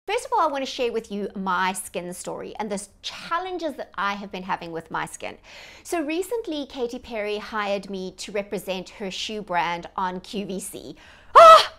First of all, I want to share with you my skin story and the challenges that I have been having with my skin. So recently, Katy Perry hired me to represent her shoe brand on QVC.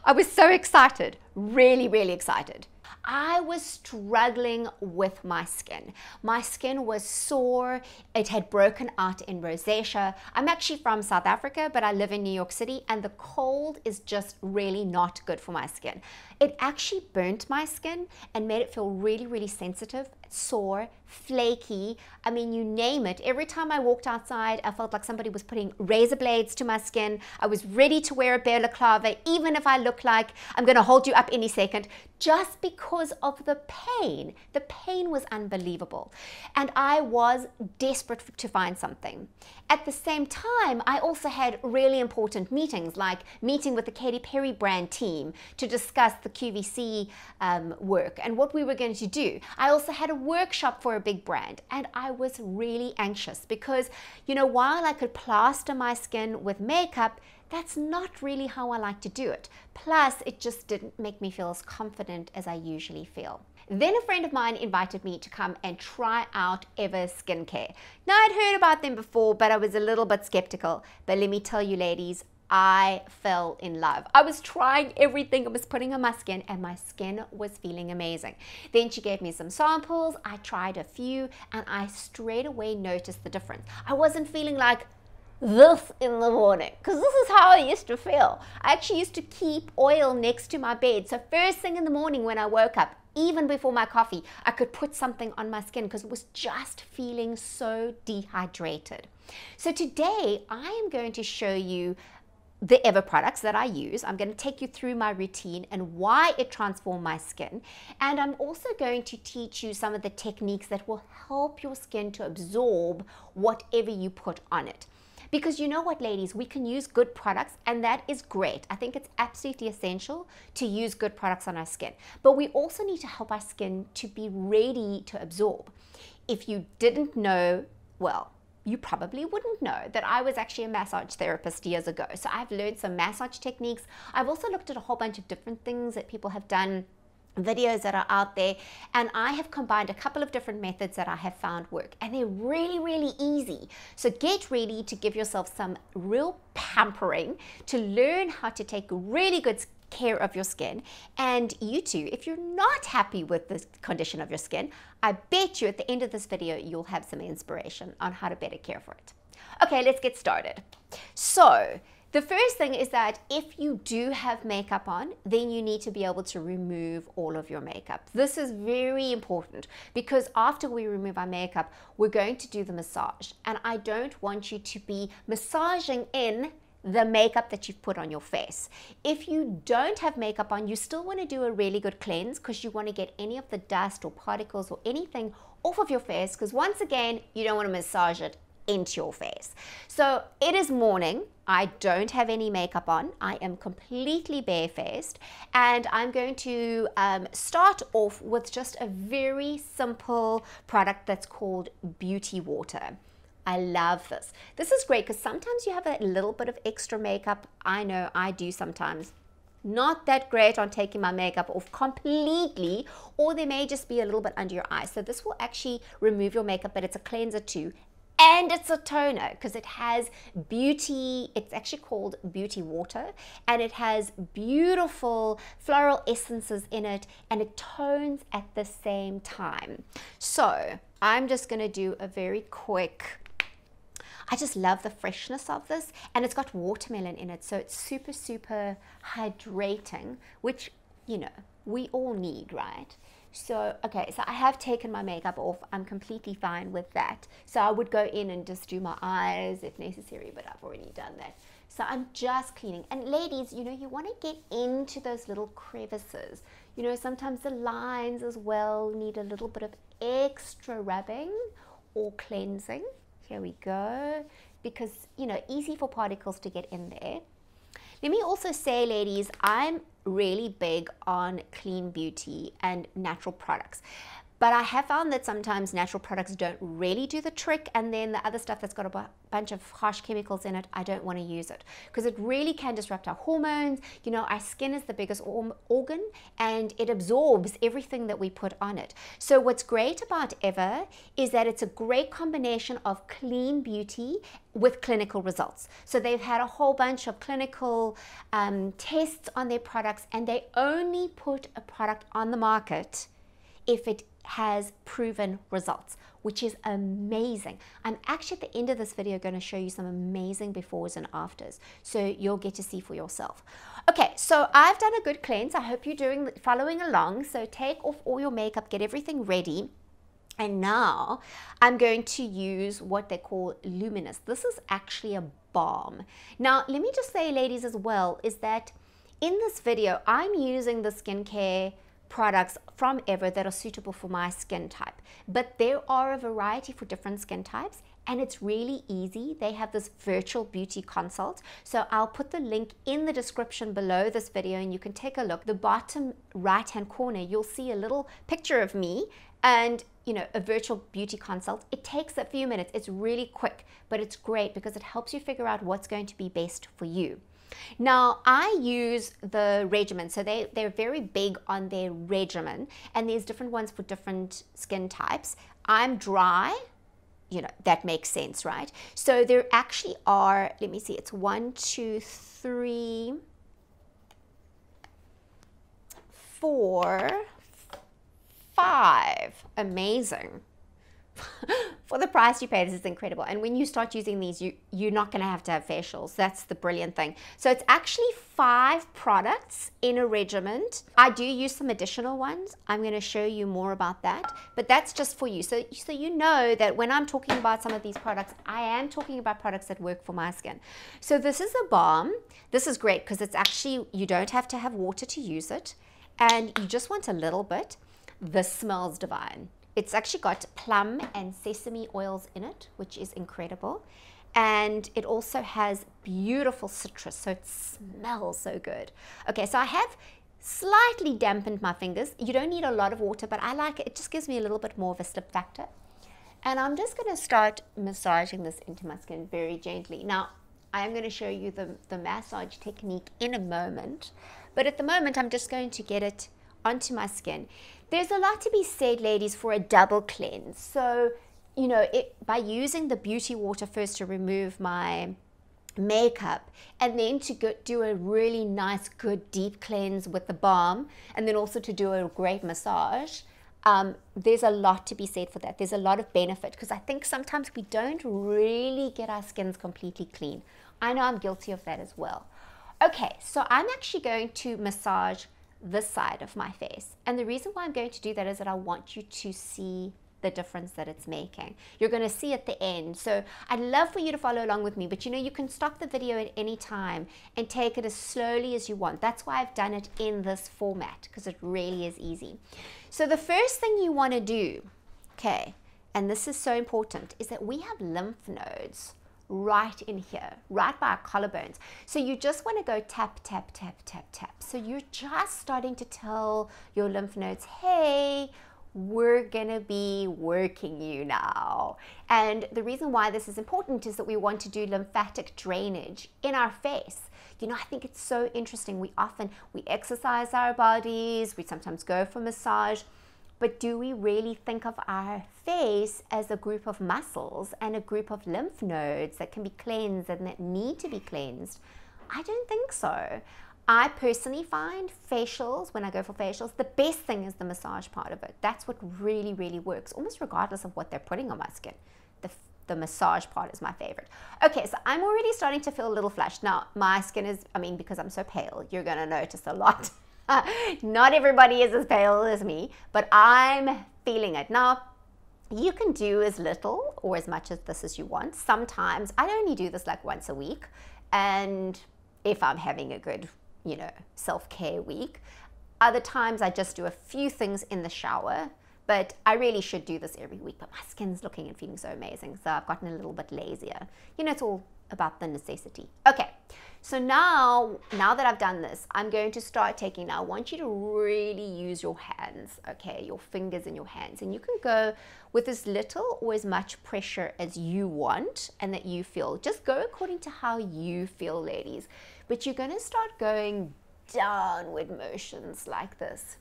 I was so excited, really, really excited. I was struggling with my skin. My skin was sore. It had broken out in rosacea. I'm actually from South Africa, but I live in New York City, and the cold is just really not good for my skin. It actually burnt my skin and made it feel really, really sensitive, sore, flaky. I mean, you name it. Every time I walked outside, I felt like somebody was putting razor blades to my skin. I was ready to wear a balaclava, even if I look like I'm going to hold you up any second, just because of the pain. The pain was unbelievable. And I was desperate to find something. At the same time, I also had really important meetings, like meeting with the Katy Perry brand team to discuss the QVC work and what we were going to do. I also had a workshop for a big brand, and I was really anxious because, you know, while I could plaster my skin with makeup, that's not really how I like to do it. Plus, it just didn't make me feel as confident as I usually feel. Then a friend of mine invited me to come and try out Ever Skincare. Now, I'd heard about them before, but I was a little bit skeptical. But let me tell you, ladies, I fell in love. I was trying everything I was putting on my skin, and my skin was feeling amazing. Then she gave me some samples. I tried a few, and I straight away noticed the difference. I wasn't feeling like this in the morning, because this is how I used to feel. I actually used to keep oil next to my bed, so first thing in the morning when I woke up, even before my coffee, I could put something on my skin because it was just feeling so dehydrated. So today I am going to show you the Ever products that I use. I'm going to take you through my routine and why it transformed my skin. And I'm also going to teach you some of the techniques that will help your skin to absorb whatever you put on it. Because you know what, ladies, we can use good products, and that is great. I think it's absolutely essential to use good products on our skin. But we also need to help our skin to be ready to absorb. If you didn't know, well, you probably wouldn't know that I was actually a massage therapist years ago. So I've learned some massage techniques. I've also looked at a whole bunch of different things that people have done, videos that are out there, and I have combined a couple of different methods that I have found work, and they're really, really easy. So get ready to give yourself some real pampering to learn how to take really good care of your skin. And you too, if you're not happy with the condition of your skin, I bet you at the end of this video you'll have some inspiration on how to better care for it. Okay, let's get started. So the first thing is that if you do have makeup on, then you need to be able to remove all of your makeup. This is very important because after we remove our makeup, we're going to do the massage. And I don't want you to be massaging in the makeup that you've put on your face. If you don't have makeup on, you still want to do a really good cleanse because you want to get any of the dust or particles or anything off of your face, because once again, you don't want to massage it into your face. So it is morning. I don't have any makeup on. I am completely barefaced, and I'm going to start off with just a very simple product that's called Beauty Water. I love this. This is great because sometimes you have a little bit of extra makeup. I know I do sometimes. Not that great on taking my makeup off completely, or there may just be a little bit under your eyes. So this will actually remove your makeup, but it's a cleanser too. And it's a toner because it has beauty, it's actually called Beauty Water, and it has beautiful floral essences in it, and it tones at the same time. So I'm just going to do a very quick, I just love the freshness of this, and it's got watermelon in it, so it's super, super hydrating, which, you know, we all need, right? So, okay, so I have taken my makeup off. I'm completely fine with that. So I would go in and just do my eyes if necessary, but I've already done that. So I'm just cleaning. And ladies, you know, you want to get into those little crevices. You know, sometimes the lines as well need a little bit of extra rubbing or cleansing. Here we go. Because, you know, easy for particles to get in there. Let me also say, ladies, I'm really big on clean beauty and natural products. But I have found that sometimes natural products don't really do the trick, and then the other stuff that's got a bunch of harsh chemicals in it, I don't want to use it because it really can disrupt our hormones. You know, our skin is the biggest organ and it absorbs everything that we put on it. So what's great about Ever is that it's a great combination of clean beauty with clinical results. So they've had a whole bunch of clinical tests on their products, and they only put a product on the market if it has proven results, which is amazing. I'm actually at the end of this video going to show you some amazing befores and afters, so you'll get to see for yourself. Okay, so I've done a good cleanse. I hope you're following along. So take off all your makeup, get everything ready. And now I'm going to use what they call Luminous. This is actually a balm. Now, let me just say, ladies, as well, is that in this video, I'm using the skincare products from Ever that are suitable for my skin type. But there are a variety for different skin types, and it's really easy. They have this virtual beauty consult. So I'll put the link in the description below this video and you can take a look. The bottom right-hand corner, you'll see a little picture of me and, you know, a virtual beauty consult. It takes a few minutes. It's really quick, but it's great because it helps you figure out what's going to be best for you. Now, I use the regimen, so they're very big on their regimen, and there's different ones for different skin types. I'm dry, you know, that makes sense, right? So there actually are, let me see, it's 1, 2, 3, 4, 5. Amazing. For the price you pay, this is incredible. And when you start using these, you're not going to have facials. That's the brilliant thing. So it's actually 5 products in a regimen. I do use some additional ones. I'm going to show you more about that, but that's just for you. So you know that when I'm talking about some of these products, I am talking about products that work for my skin. So this is a balm. This is great because it's actually, you don't have to have water to use it, and you just want a little bit. This smells divine. It's actually got plum and sesame oils in it, which is incredible. And it also has beautiful citrus, so it smells so good. Okay, so I have slightly dampened my fingers. You don't need a lot of water, but I like it. It just gives me a little bit more of a slip factor. And I'm just going to start massaging this into my skin very gently. Now, I am going to show you the massage technique in a moment. But at the moment, I'm just going to get it onto my skin. There's a lot to be said, ladies, for a double cleanse. So, you know, by using the beauty water first to remove my makeup, and then to do a really nice, good, deep cleanse with the balm, and then also to do a great massage, there's a lot to be said for that. There's a lot of benefit, because I think sometimes we don't really get our skins completely clean. I know I'm guilty of that as well. Okay, so I'm actually going to massage this side of my face, and the reason why I'm going to do that is that I want you to see the difference that it's making. You're going to see at the end, so I'd love for you to follow along with me, but you know, you can stop the video at any time and take it as slowly as you want. That's why I've done it in this format, because it really is easy. So the first thing you want to do, okay, and this is so important, is that we have lymph nodes right in here, right by our collarbones. So you just want to go tap, tap, tap, tap, tap. So you're just starting to tell your lymph nodes, hey, we're gonna be working you now. And the reason why this is important is that we want to do lymphatic drainage in our face. You know, I think it's so interesting. We exercise our bodies, we sometimes go for massage, but do we really think of our face as a group of muscles and a group of lymph nodes that can be cleansed and that need to be cleansed? I don't think so. I personally find facials, when I go for facials, the best thing is the massage part of it. That's what really, really works, almost regardless of what they're putting on my skin. The massage part is my favorite. Okay, so I'm already starting to feel a little flushed. Now, my skin is, because I'm so pale, you're gonna notice a lot. Not everybody is as pale as me, but I'm feeling it. Now, you can do as little or as much of this as you want. Sometimes, I only do this like once a week, and if I'm having a good, you know, self-care week. Other times I just do a few things in the shower, but I really should do this every week. But my skin's looking and feeling so amazing, so I've gotten a little bit lazier. You know, it's all about the necessity. Okay, so now that I've done this, I'm going to start taking, now I want you to really use your hands, okay, your fingers and your hands, and you can go with as little or as much pressure as you want and that you feel. Just go according to how you feel, ladies, but you're going to start going downward motions like this.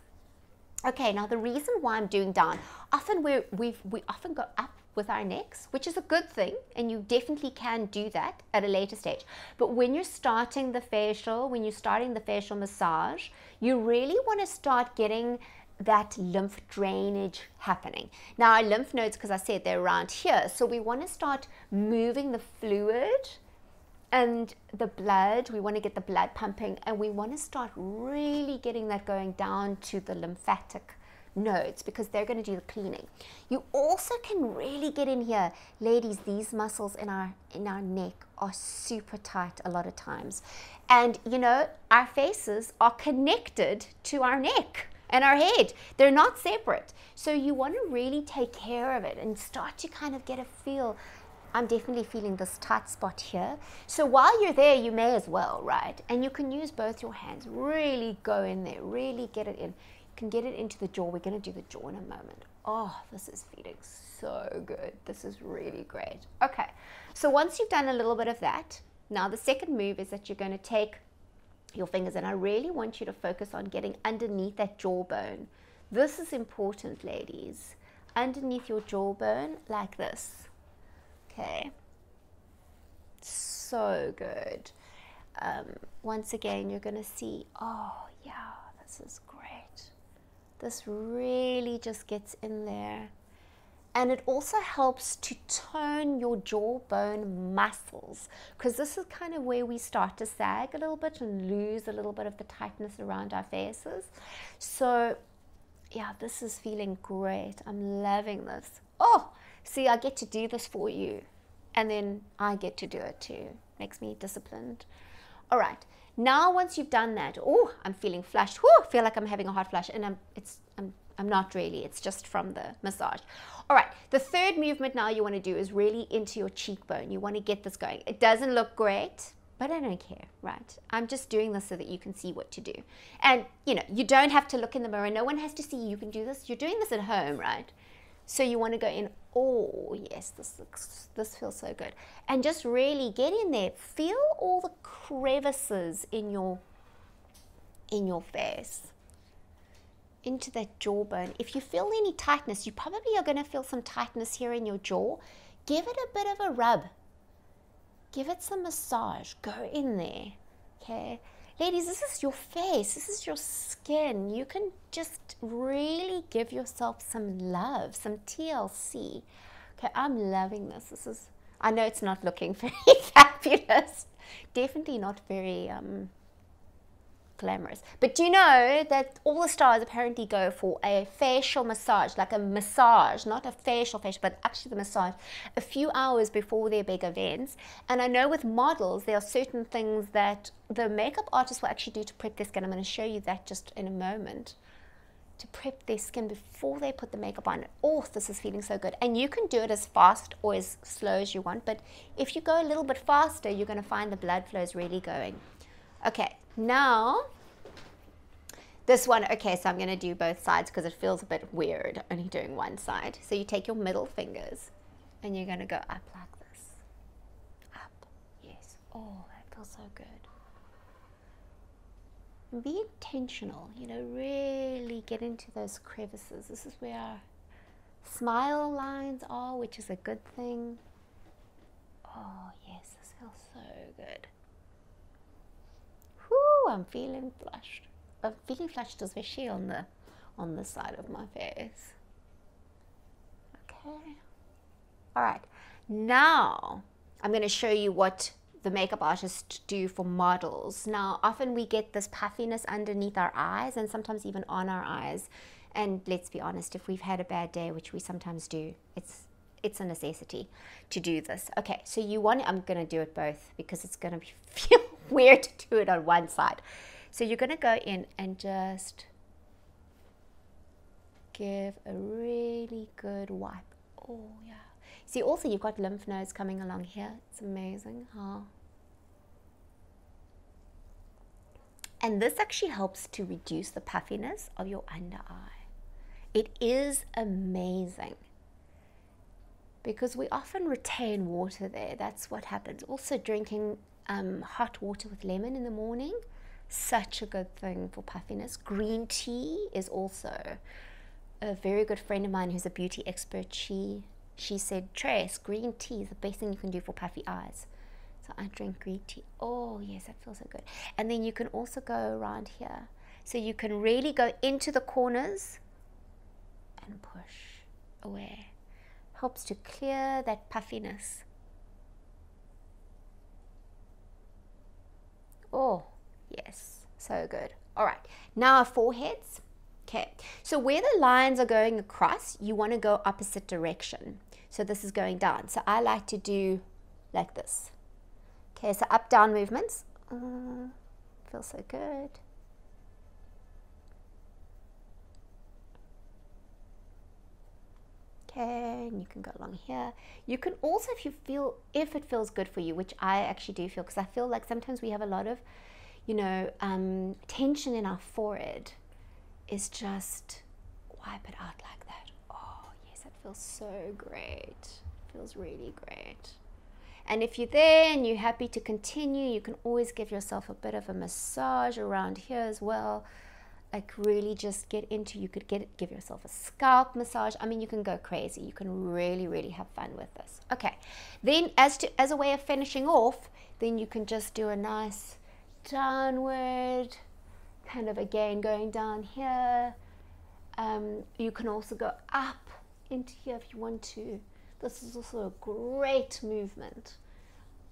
Okay, now the reason why I'm doing down, often we often go up with our necks, which is a good thing, and you definitely can do that at a later stage. But when you're starting the facial, massage, you really want to start getting that lymph drainage happening. Now our lymph nodes, because I said they're around here, so we want to start moving the fluid and the blood. We want to get the blood pumping, and we want to start really getting that going down to the lymphatic nodes, because they're going to do the cleaning. You also can really get in here, ladies. These muscles in our neck are super tight a lot of times, and you know, our faces are connected to our neck and our head. They're not separate, so you want to really take care of it and start to kind of get a feel. I'm definitely feeling this tight spot here. So while you're there, you may as well, right? And you can use both your hands. Really go in there. Really get it in. You can get it into the jaw. We're going to do the jaw in a moment. Oh, this is feeling so good. This is really great. Okay. So once you've done a little bit of that, now the second move is that you're going to take your fingers, and I really want you to focus on getting underneath that jawbone. This is important, ladies. Underneath your jawbone, like this. Okay, so good. Once again, you're going to see, oh yeah, this is great. This really just gets in there. And it also helps to tone your jawbone muscles, because this is kind of where we start to sag a little bit and lose a little bit of the tightness around our faces. So yeah, this is feeling great. I'm loving this. Oh, see, I get to do this for you, and then I get to do it too. Makes me disciplined. All right. Now, once you've done that, oh, I'm feeling flushed. Whoo, feel like I'm having a hot flush, and I'm not really. It's just from the massage. All right. The third movement now you want to do is really into your cheekbone. You want to get this going. It doesn't look great, but I don't care, right? I'm just doing this so that you can see what to do. And, you know, you don't have to look in the mirror. No one has to see you. You can do this. You're doing this at home, right? So you want to go in, oh yes, this feels so good. And just really get in there. Feel all the crevices in your face, into that jawbone. If you feel any tightness, you probably are going to feel some tightness here in your jaw. Give it a bit of a rub. Give it some massage. Go in there, okay? Ladies, this is your face. This is your skin. You can just really give yourself some love, some TLC. Okay, I'm loving this. This is, I know it's not looking very fabulous. Definitely not very glamorous. But do you know that all the stars apparently go for a facial massage, like a massage, not a facial, but actually the massage, a few hours before their big events. And I know with models, there are certain things that the makeup artist will actually do to prep their skin. I'm going to show you that just in a moment. To prep their skin before they put the makeup on. Oh, this is feeling so good. And you can do it as fast or as slow as you want. But if you go a little bit faster, you're going to find the blood flow is really going. Okay. Now, this one, okay, so I'm going to do both sides because it feels a bit weird only doing one side. So you take your middle fingers and you're going to go up like this. Up, yes. Oh, that feels so good. And be intentional, you know, really get into those crevices. This is where our smile lines are, which is a good thing. Oh, yes, this feels so good. I'm feeling flushed. I'm feeling flushed, especially on the side of my face. Okay. All right. Now I'm going to show you what the makeup artists do for models. Now, often we get this puffiness underneath our eyes and sometimes even on our eyes. And let's be honest, if we've had a bad day, which we sometimes do, it's a necessity to do this. Okay, so you want, I'm going to do it both because it's going to feel weird to do it on one side. So you're going to go in and just give a really good wipe. Oh, yeah. See, also you've got lymph nodes coming along here. It's amazing, huh? And this actually helps to reduce the puffiness of your under eye. It is amazing because we often retain water there. That's what happens. Also drinking hot water with lemon in the morning, such a good thing for puffiness. Green tea is also a very good friend of mine who's a beauty expert. She said, Trace, green tea is the best thing you can do for puffy eyes. So I drink green tea. Oh yes, that feels so good. And then you can also go around here. So you can really go into the corners and push away. Helps to clear that puffiness. Oh yes, so good. All right, now our foreheads. Okay, so where the lines are going across, you want to go opposite direction. So this is going down. So I like to do like this. Okay, so up, down movements. Feels so good. Okay, and you can go along here. You can also, if it feels good for you, which I actually do feel, because I feel like sometimes we have a lot of, tension in our forehead, is just wipe it out like that. Oh yes, that feels so great. Feels really great. And if you're there and you're happy to continue, you can always give yourself a bit of a massage around here as well. Like really just get into, you could give yourself a scalp massage. I mean, you can go crazy. You can really, really have fun with this. Okay, then as a way of finishing off, then you can just do a nice downward, kind of again going down here. You can also go up into here if you want to. This is also a great movement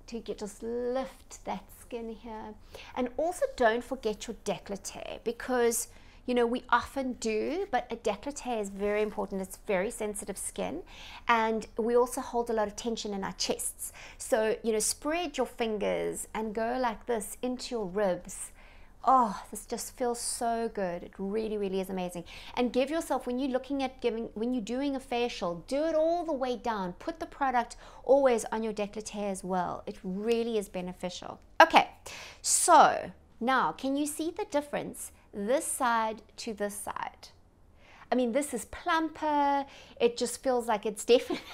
to just lift that skin here. And also don't forget your décolleté, because we often do, but a décolleté is very important. It's very sensitive skin, and we also hold a lot of tension in our chests. So spread your fingers and go like this into your ribs. Oh, this just feels so good. It really, really is amazing. And give yourself, when you're when you're doing a facial, do it all the way down. Put the product always on your décolleté as well. It really is beneficial. Okay, so now can you see the difference this side to this side? I mean, this is plumper. It just feels like it's definitely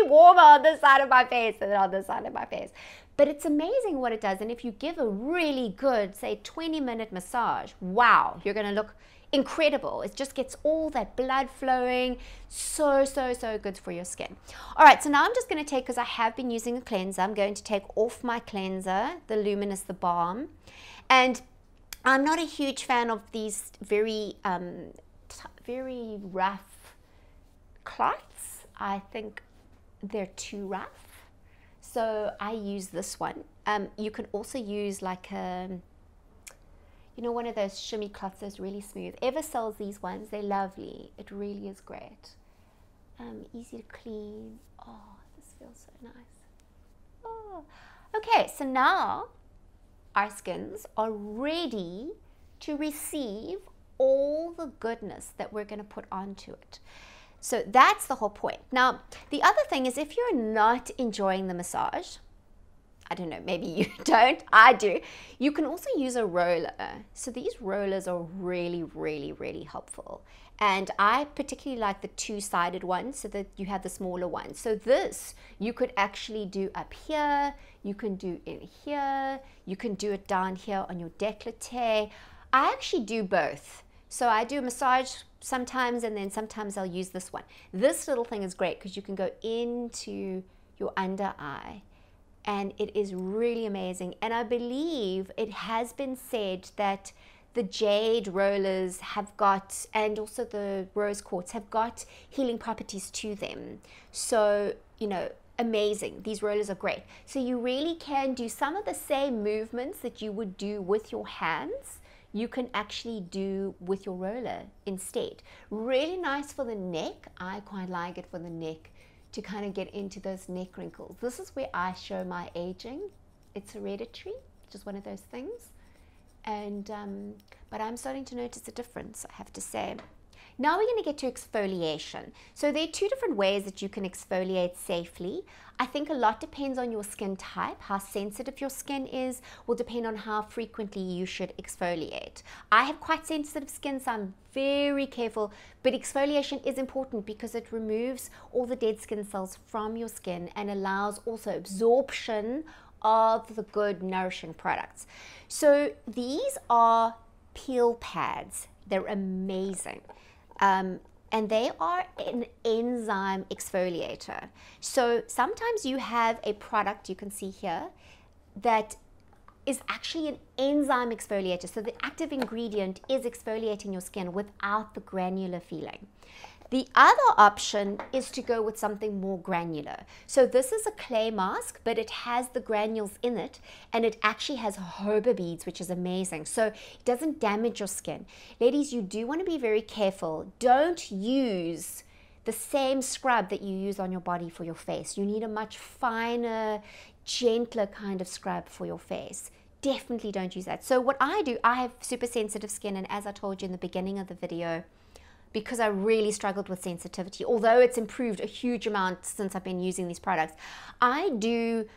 warmer on this side of my face than on this side of my face. But it's amazing what it does. And if you give a really good, say 20-minute massage, wow, you're gonna look incredible. It just gets all that blood flowing. So, so, so good for your skin. All right, so now I'm just gonna take, because I have been using a cleanser, I'm going to take off my cleanser, the Luminous, the Balm. And I'm not a huge fan of these very rough cloths. I think they're too rough. So I use this one. You can also use like one of those shimmy cloths that's really smooth. Ever sells these ones. They're lovely. It really is great. Easy to clean. Oh, this feels so nice. Oh. Okay, so now our skins are ready to receive all the goodness that we're going to put onto it. So that's the whole point. Now, the other thing is, if you're not enjoying the massage, I don't know, maybe you don't, I do, you can also use a roller. So these rollers are really, really, really helpful. And I particularly like the two-sided ones, so that you have the smaller one. So this, you could actually do up here, you can do in here, you can do it down here on your décolleté. I actually do both. So I do a massage sometimes, and then sometimes I'll use this one. This little thing is great because you can go into your under eye, and it is really amazing. And I believe it has been said that the jade rollers have got, and also the rose quartz, have got healing properties to them. So, amazing. These rollers are great. So you really can do some of the same movements that you would do with your hands. You can actually do with your roller instead. Really nice for the neck. I quite like it for the neck, to kind of get into those neck wrinkles. This is where I show my aging. It's hereditary, just one of those things. And but I'm starting to notice a difference, I have to say. Now we're going to get to exfoliation. So there are two different ways that you can exfoliate safely. I think a lot depends on your skin type. How sensitive your skin is will depend on how frequently you should exfoliate. I have quite sensitive skin, so I'm very careful, but exfoliation is important because it removes all the dead skin cells from your skin and allows also absorption of the good nourishing products. So these are peel pads. They're amazing. And they are an enzyme exfoliator. So sometimes you have a product, you can see here, that is actually an enzyme exfoliator. So the active ingredient is exfoliating your skin without the granular feeling. The other option is to go with something more granular. So this is a clay mask, but it has the granules in it, and it actually has jojoba beads, which is amazing. So it doesn't damage your skin. Ladies, you do want to be very careful. Don't use the same scrub that you use on your body for your face. You need a much finer, gentler kind of scrub for your face. Definitely don't use that. So what I do, I have super sensitive skin, and as I told you in the beginning of the video, because I really struggled with sensitivity, although it's improved a huge amount since I've been using these products, I do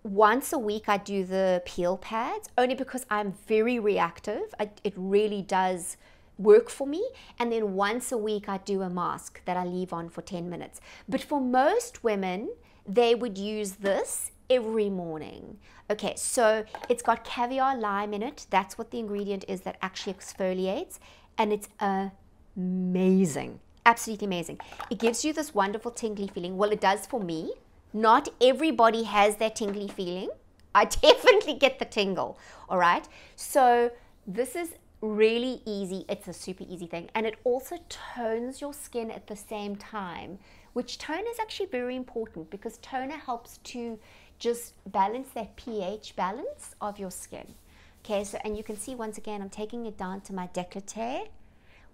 once a week, I do the peel pads, only because I'm very reactive. It really does work for me. And then once a week, I do a mask that I leave on for 10 minutes. But for most women, they would use this every morning. Okay, so it's got caviar lime in it. That's what the ingredient is that actually exfoliates, and it's amazing, absolutely amazing. It gives you this wonderful tingly feeling. Well, it does for me. Not everybody has that tingly feeling. I definitely get the tingle, all right? So this is really easy. It's a super easy thing, and it also tones your skin at the same time, which tone is actually very important because toner helps to just balance that pH balance of your skin. Okay, so, and you can see once again, I'm taking it down to my décolleté.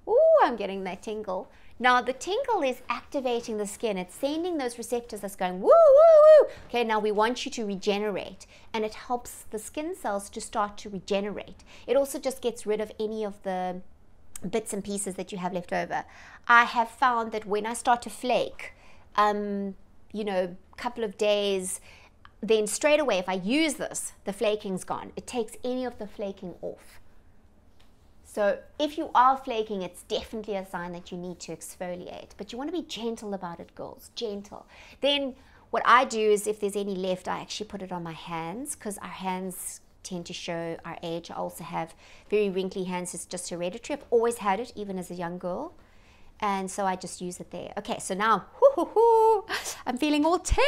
Ooh, I'm getting that tingle. Now the tingle is activating the skin. It's sending those receptors that's going woo, woo, woo. Okay, now we want you to regenerate, and it helps the skin cells to start to regenerate. It also just gets rid of any of the bits and pieces that you have left over. I have found that when I start to flake, you know, a couple of days, then straight away, if I use this, the flaking's gone. It takes any of the flaking off. So if you are flaking, it's definitely a sign that you need to exfoliate. But you want to be gentle about it, girls, gentle. Then what I do is if there's any left, I actually put it on my hands because our hands tend to show our age. I also have very wrinkly hands. It's just hereditary. I've always had it, even as a young girl. And so I just use it there. Okay, so now, I'm feeling all tingly,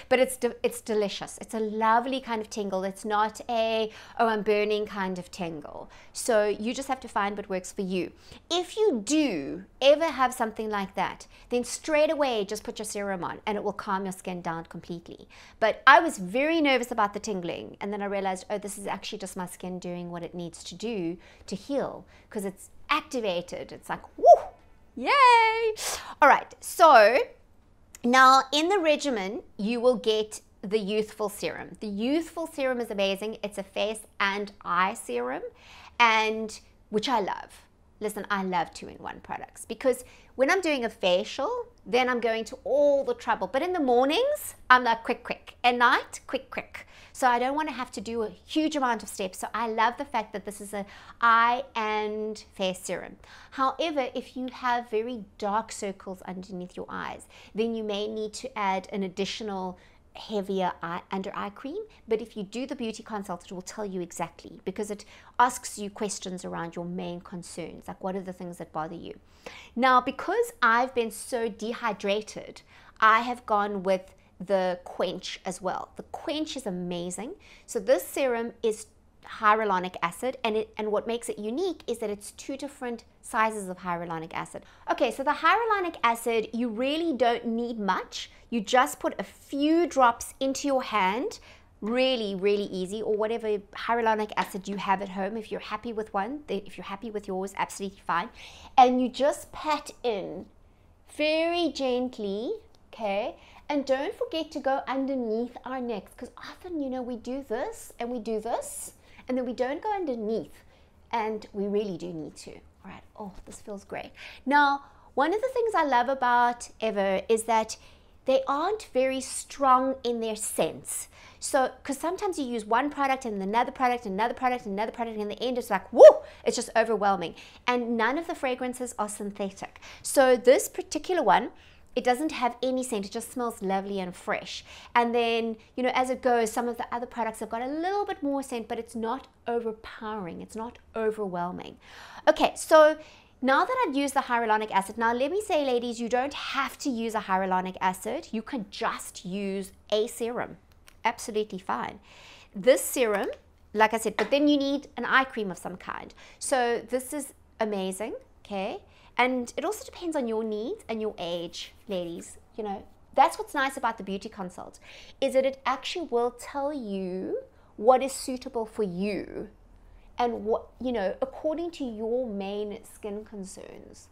but it's delicious. It's a lovely kind of tingle. It's not a, oh, I'm burning kind of tingle. So you just have to find what works for you. If you do ever have something like that, then straight away just put your serum on and it will calm your skin down completely. But I was very nervous about the tingling, and then I realized, oh, this is actually just my skin doing what it needs to do to heal because it's activated. It's like, woo! Yay! All right, so now in the regimen, you will get the Youthful Serum. The Youthful Serum is amazing. It's a face and eye serum, and which I love. Listen, I love 2-in-1 products because when I'm doing a facial, then I'm going to all the trouble. But in the mornings, I'm like quick, quick. At night, quick, quick. So I don't want to have to do a huge amount of steps. So I love the fact that this is an eye and face serum. However, if you have very dark circles underneath your eyes, then you may need to add an additional heavier under eye cream. But if you do the beauty consult, it will tell you exactly because it asks you questions around your main concerns, like what are the things that bother you. Now, because I've been so dehydrated, I have gone with the Quench as well. The Quench is amazing. So this serum is hyaluronic acid, and what makes it unique is that it's 2 different sizes of hyaluronic acid. Okay, so the hyaluronic acid, you really don't need much. You just put a few drops into your hand, really, really easy, or whatever hyaluronic acid you have at home. If you're happy with one, if you're happy with yours, absolutely fine. And you just pat in very gently, okay? And don't forget to go underneath our necks, because often, you know, we do this and we do this, and then we don't go underneath, and we really do need to. All right, oh, this feels great. Now, one of the things I love about Ever is that they aren't very strong in their scents. So, because sometimes you use one product and another product and another product and another product, and in the end it's like, whoo, it's just overwhelming. And none of the fragrances are synthetic. So this particular one, it doesn't have any scent. It just smells lovely and fresh. And then, you know, as it goes, some of the other products have got a little bit more scent, but it's not overpowering. It's not overwhelming. Okay, so now that I've used the hyaluronic acid, now let me say, ladies, you don't have to use a hyaluronic acid. You can just use a serum. Absolutely fine. This serum, like I said, but then you need an eye cream of some kind. So this is amazing, okay? And it also depends on your needs and your age, ladies. You know, that's what's nice about the beauty consult, is that it actually will tell you what is suitable for you and what, you know, according to your main skin concerns.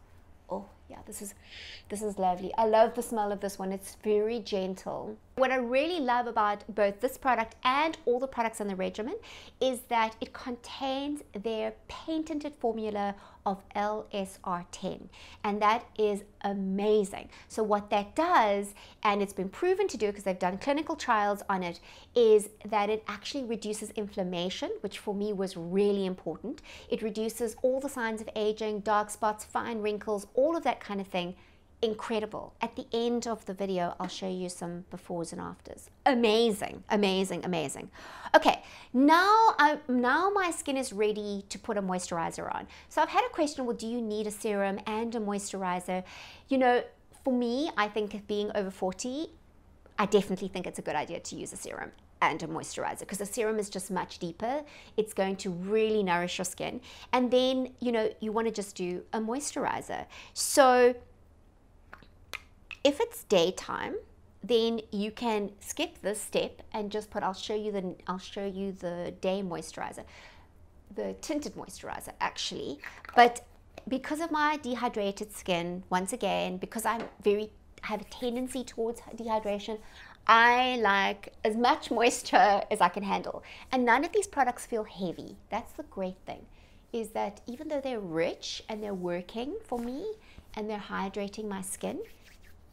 Oh yeah, this is lovely. I love the smell of this one. It's very gentle. What I really love about both this product and all the products in the regimen is that it contains their patented formula of LSR10, and that is amazing. So what that does, and it's been proven to do because they've done clinical trials on it, is that it actually reduces inflammation, which for me was really important. It reduces all the signs of aging, dark spots, fine wrinkles, all of that kind of thing. Incredible. At the end of the video, I'll show you some befores and afters. Amazing, amazing, amazing. Okay, now my skin is ready to put a moisturizer on. So I've had a question, well, do you need a serum and a moisturizer? You know, for me, I think being over 40, I definitely think it's a good idea to use a serum and a moisturizer, because the serum is just much deeper. It's going to really nourish your skin. And then, you know, you want to just do a moisturizer. So if it's daytime, then you can skip this step and just put, I'll show you the day moisturizer, the tinted moisturizer actually. But because of my dehydrated skin, once again, because I have a tendency towards dehydration, I like as much moisture as I can handle. And none of these products feel heavy. That's the great thing, is that even though they're rich and they're working for me and they're hydrating my skin,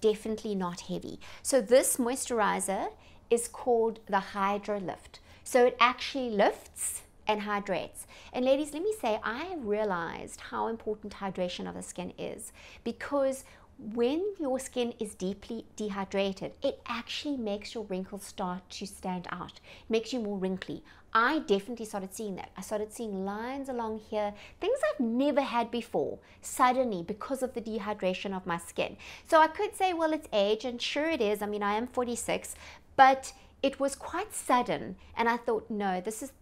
definitely not heavy. So this moisturizer is called the Hydro Lift. So it actually lifts and hydrates. And ladies, let me say, I have realized how important hydration of the skin is, because when your skin is deeply dehydrated, it actually makes your wrinkles start to stand out. It makes you more wrinkly. I definitely started seeing that. I started seeing lines along here, things I've never had before, suddenly because of the dehydration of my skin. So I could say, well, it's age, and sure it is. I mean, I am 46, but it was quite sudden, and I thought, no, this is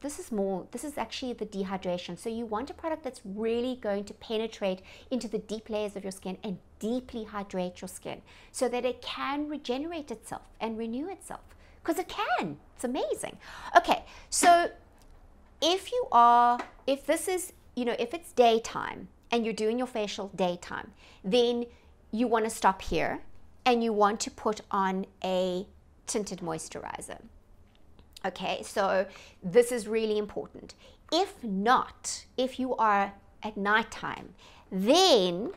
actually the dehydration. So you want a product that's really going to penetrate into the deep layers of your skin and deeply hydrate your skin so that it can regenerate itself and renew itself, because it can. It's amazing. Okay, so if this is, you know, if it's daytime and you're doing your facial daytime, then you want to stop here and you want to put on a tinted moisturizer. Okay, so this is really important. If not, if you are at nighttime, then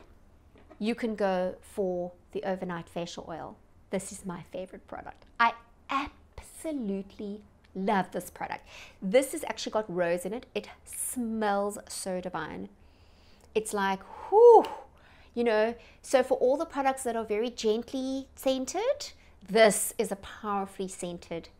you can go for the overnight facial oil. This is my favorite product. I absolutely love this product. This has actually got rose in it. It smells so divine. It's like, whoo, you know, so for all the products that are very gently scented, this is a powerfully scented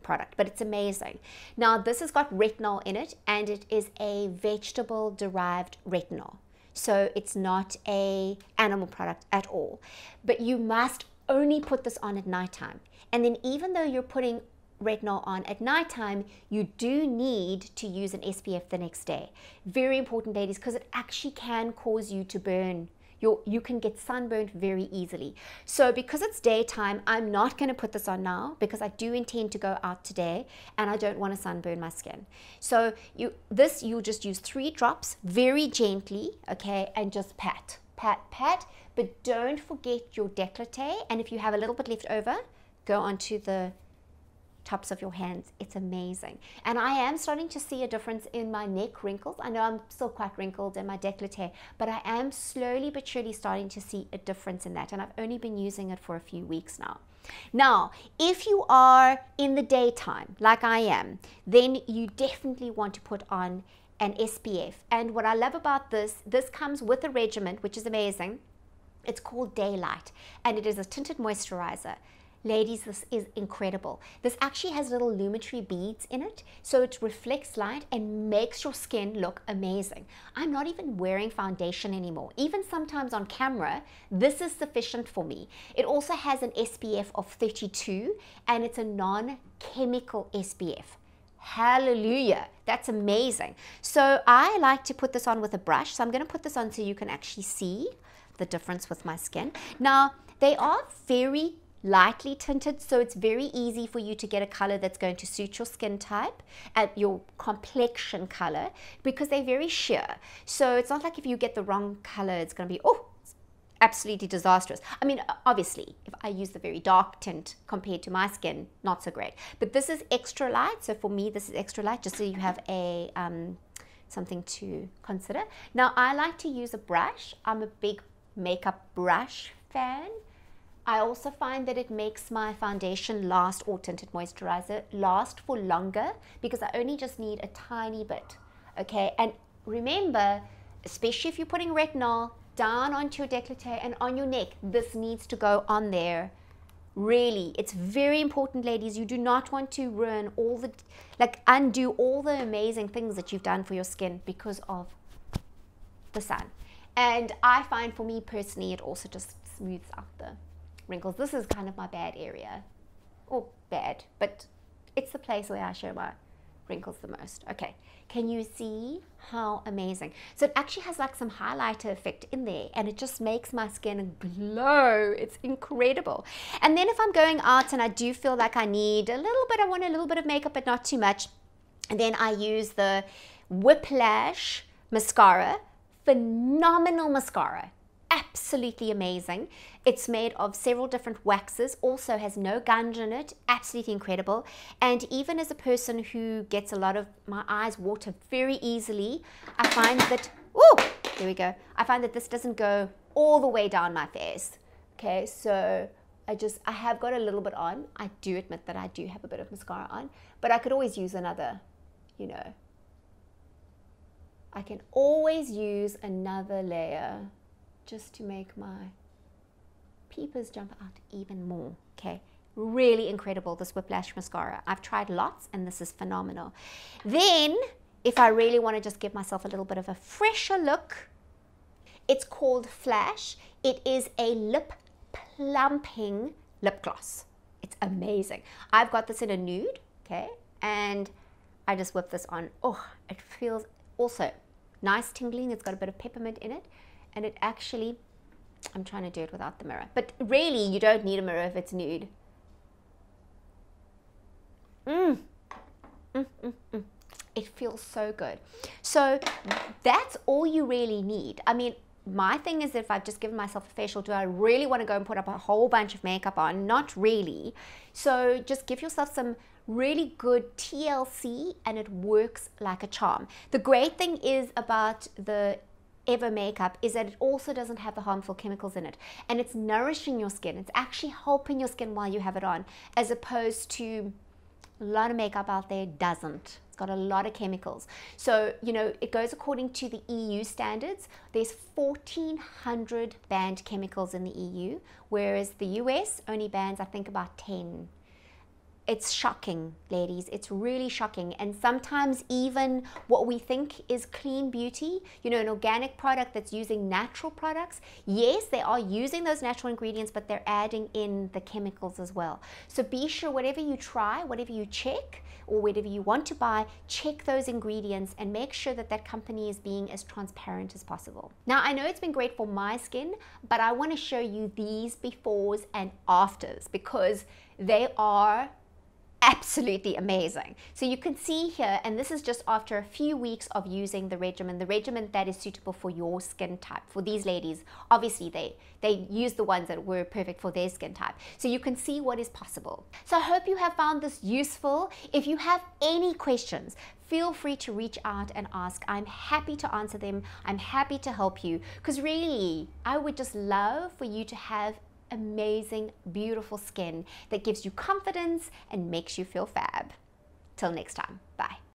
product, but it's amazing. Now, this has got retinol in it, and it is a vegetable-derived retinol. So it's not an animal product at all. But you must only put this on at nighttime. And then even though you're putting retinol on at nighttime, you do need to use an SPF the next day. Very important, ladies, because it actually can cause you to burn. You can get sunburned very easily. So because it's daytime, I'm not going to put this on now, because I do intend to go out today and I don't want to sunburn my skin. So you'll just use 3 drops very gently, okay, and just pat, pat, pat. But don't forget your décolleté, and if you have a little bit left over, go onto the tops of your hands. It's amazing. And I am starting to see a difference in my neck wrinkles. I know I'm still quite wrinkled in my décolleté, but I am slowly but surely starting to see a difference in that. And I've only been using it for a few weeks now. Now, if you are in the daytime, like I am, then you definitely want to put on an SPF. And what I love about this comes with a regimen, which is amazing. It's called Daylight, and it is a tinted moisturizer. Ladies, this is incredible. This actually has little lumetri beads in it, so it reflects light and makes your skin look amazing. I'm not even wearing foundation anymore. Even sometimes on camera, this is sufficient for me. It also has an SPF of 32, and it's a non-chemical SPF. Hallelujah, that's amazing. So I like to put this on with a brush. So I'm going to put this on so you can actually see the difference with my skin. Now, they are very lightly tinted, so it's very easy for you to get a color that's going to suit your skin type and your complexion color, because they're very sheer. So it's not like if you get the wrong color, it's going to be, oh, absolutely disastrous. I mean, obviously, if I use the very dark tint compared to my skin, not so great. But this is extra light, so for me, this is extra light, just so you have a something to consider. Now, I like to use a brush. I'm a big makeup brush fan. I also find that it makes my foundation last, or tinted moisturizer last for longer, because I only just need a tiny bit, okay? And remember, especially if you're putting retinol down onto your décolleté and on your neck, this needs to go on there. Really, it's very important, ladies. You do not want to ruin all the, undo all the amazing things that you've done for your skin because of the sun. And I find, for me personally, it also just smooths out the wrinkles. This is kind of my bad area, or bad, but it's the place where I show my wrinkles the most. Okay, can you see how amazing? So it actually has like some highlighter effect in there, and it just makes my skin glow. It's incredible. And then if I'm going out and I do feel like I need a little bit, I want a little bit of makeup but not too much, and then I use the Whiplash mascara. Phenomenal mascara, absolutely amazing. It's made of several different waxes, also has no gunge in it, absolutely incredible. And even as a person who gets a lot of, my eyes water very easily, I find that, oh, there we go, I find that this doesn't go all the way down my face. Okay, so I have got a little bit on. I do admit that I do have a bit of mascara on, but I could always use another, you know, I can always use another layer just to make my peepers jump out even more. Okay, really incredible, this Whiplash mascara. I've tried lots and this is phenomenal. Then if I really want to just give myself a little bit of a fresher look, it's called Flash. It is a lip plumping lip gloss. It's amazing. I've got this in a nude, okay, and I just whip this on. Oh, it feels also nice tingling. It's got a bit of peppermint in it, and it actually, I'm trying to do it without the mirror, but really you don't need a mirror if it's nude. It feels so good. So that's all you really need. I mean, my thing is, if I've just given myself a facial, do I really want to go and put up a whole bunch of makeup on? Not really. So just give yourself some really good TLC and it works like a charm. The great thing is about the Ever makeup is that it also doesn't have the harmful chemicals in it, and it's nourishing your skin. It's actually helping your skin while you have it on, as opposed to a lot of makeup out there doesn't. It's got a lot of chemicals. So, you know, it goes according to the EU standards. There's 1,400 banned chemicals in the EU, whereas the US only bans, I think, about 10. It's shocking, ladies. It's really shocking. And sometimes even what we think is clean beauty, you know, an organic product that's using natural products, yes, they are using those natural ingredients, but they're adding in the chemicals as well. So be sure whatever you try, whatever you check, or whatever you want to buy, check those ingredients and make sure that that company is being as transparent as possible. Now, I know it's been great for my skin, but I want to show you these befores and afters, because they are absolutely amazing. So you can see here, and this is just after a few weeks of using the regimen that is suitable for your skin type. For these ladies, obviously they use the ones that were perfect for their skin type. So you can see what is possible. So I hope you have found this useful. If you have any questions, feel free to reach out and ask. I'm happy to answer them. I'm happy to help you, because really, I would just love for you to have amazing, beautiful skin that gives you confidence and makes you feel fab. Till next time, bye.